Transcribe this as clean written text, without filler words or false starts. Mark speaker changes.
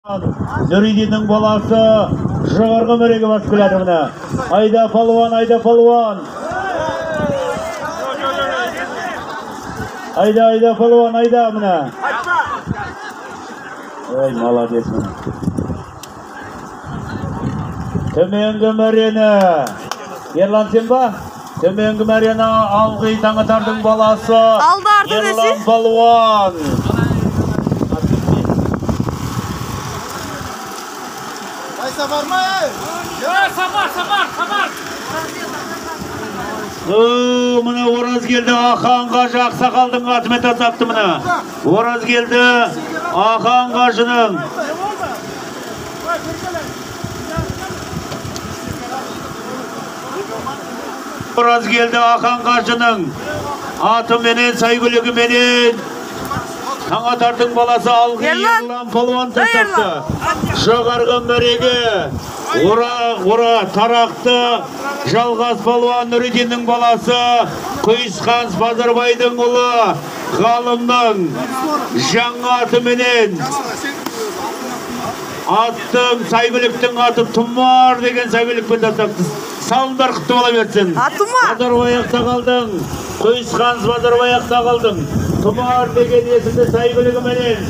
Speaker 1: Nurидin'in balası жоғарғы мәреге басып келеді міне. Айда палуан, айда палуан. Айда палуан, айда міне. Ой, молодец міне. Төменгі мәрені. Ерлан сен ба? Төменгі мәрені Алғи Таңатардың баласы. Ерлан палуан.
Speaker 2: Safar mı? Ya safar.
Speaker 1: Mına Oraz geldi Akan Qaşı Ақсақалдың атымен tasaptı mına. Oraz geldi Akan Qaşı'nın. Oraz geldi Akan Qaşı'nın atı menen, saygılıgı menen. Tаңатардың баласы Алғи Ерлан палуан tasaptı. Жоғарғы мәреге Ура тарақты Жалғас палуан Нұридиннің баласы Құйысқан Базарбайдың ұлы ғалымның жаңа атыменен аттың сайгүліктің аты Тұмар деген сайгүлікпен tasaptı. Салымдар құтты бола берсін. Базарбай Ақсақалдың Құйысқан Базарбай Ақсақалдың Тұмар деген есімді сайгүлігіменен